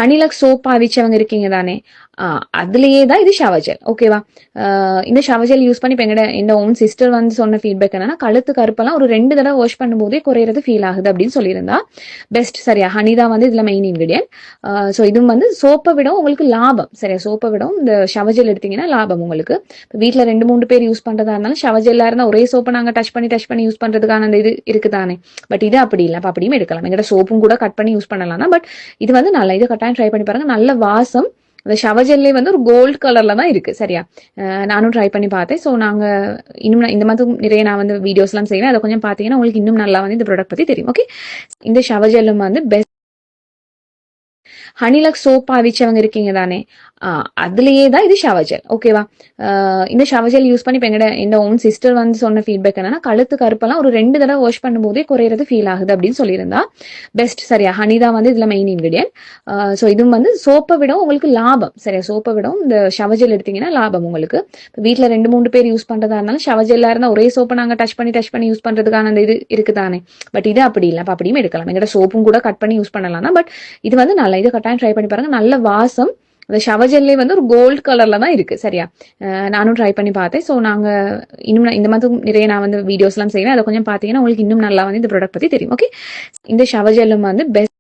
ஹனிலக்ஸ் soap பாவிச்சவங்க இருக்கீங்க தானே? அதுலயே தான் இது ஷவர் ஜெல். ஓகேவா? இந்த ஷவர் ஜெல் யூஸ் பண்ணி இப்போ என் ஓன் சிஸ்டர் வந்து சொன்ன ஃபீட்பேக் என்னன்னா, கழுத்து கருப்பெல்லாம் ஒரு 2 தடவை வாஷ் பண்ணும்போதே குறையிறது ஃபீல் ஆகுது அப்படின்னு சொல்லியிருந்தா. பெஸ்ட். சரியா? ஹனி தான் வந்து இதுல மெயின் இன்கிரிடியன்ட். ஸோ இதுவும் வந்து சோப்பை விட உங்களுக்கு லாபம். சரியா? சோப்பை விட இந்த ஷவர் ஜெல் எடுத்தீங்கன்னா லாபம் உங்களுக்கு. இப்போ வீட்டில் 2-3 பேர் யூஸ் பண்றதா இருந்தாலும் ஷவர் ஜெல்லா இருந்தால் ஒரே சோப்பை நாங்கள் டச் பண்ணி யூஸ் பண்றதுக்கான அந்த இது இருக்குதானே. பட் இது அப்படி இல்லை. அப்போ அப்படியும் எடுக்கலாம். எங்கிட்ட சோப்பும் கூட கட் பண்ணி யூஸ் பண்ணலாம் தான். பட் இது வந்து நல்லா, இதை கட்டாயம் ட்ரை பண்ணி பாருங்க. நல்ல வாசம். அந்த ஷவர் ஜெல்லே வந்து ஒரு கோல்டு கலர்ல தான் இருக்கு. சரியா? நானும் ட்ரை பண்ணி பார்த்தேன். ஸோ நாங்க இன்னும் இந்த மாதிரி நிறைய நான் வந்து வீடியோஸ்லாம் செய்வேன். அதை கொஞ்சம் பார்த்தீங்கன்னா உங்களுக்கு இன்னும் நல்லா வந்து இந்த ப்ராடக்ட் பத்தி தெரியும். ஓகே, இந்த ஷவர் ஜெல்லும் வந்து பெஸ்ட். ஹனிலக்ஸ் சோப் பாவிச்சவங்க இருக்கீங்க தானே? அதுலயே தான் இது ஷவர் ஜெல். ஓகேவா? இந்த ஷவர் ஜெல் யூஸ் பண்ணி இப்போ என் ஓன் சிஸ்டர் வந்து சொன்ன ஃபீட்பேக் என்னன்னா, கழுத்து கருப்பெல்லாம் ஒரு 2 தடவை வாஷ் பண்ணும்போதே குறையிறது ஃபீல் ஆகுது அப்படின்னு சொல்லியிருந்தா. பெஸ்ட். சரியா? ஹனி தான் வந்து இதுல மெயின் இன்கிரிடியன்ட். ஸோ இதுவும் வந்து சோப்பை விட உங்களுக்கு லாபம். சரியா? சோப்பை விட இந்த ஷவர் ஜெல் எடுத்தீங்கன்னா லாபம் உங்களுக்கு. இப்போ வீட்டில் 2-3 பேர் யூஸ் பண்றதா இருந்தாலும் ஷவர் ஜெல்லா இருந்தால் ஒரே சோப்பை நாங்கள் டச் பண்ணி யூஸ் பண்றதுக்கான அந்த இது இருக்குதானே. பட் இது அப்படி இல்லை. அப்போ அப்படியும் எடுக்கலாம். எங்கிட்ட சோப்பும் கூட கட் பண்ணி யூஸ் பண்ணலாம் தான். பட் இது வந்து நல்லா, இதை கட்டாயம் ட்ரை பண்ணி பாருங்க. நல்ல வாசம். அந்த ஷவர் ஜெல்லே வந்து ஒரு கோல்டு கலர்ல தான் இருக்கு. சரியா? நானும் ட்ரை பண்ணி பார்த்தேன். ஸோ நாங்க இன்னும் இந்த மாதிரி நிறைய நான் வந்து வீடியோஸ்லாம் செய்வேன். அதை கொஞ்சம் பார்த்தீங்கன்னா உங்களுக்கு இன்னும் நல்லா வந்து இந்த ப்ராடக்ட் பத்தி தெரியும். ஓகே, இந்த ஷவர் ஜெல்லும் வந்து பெஸ்ட்.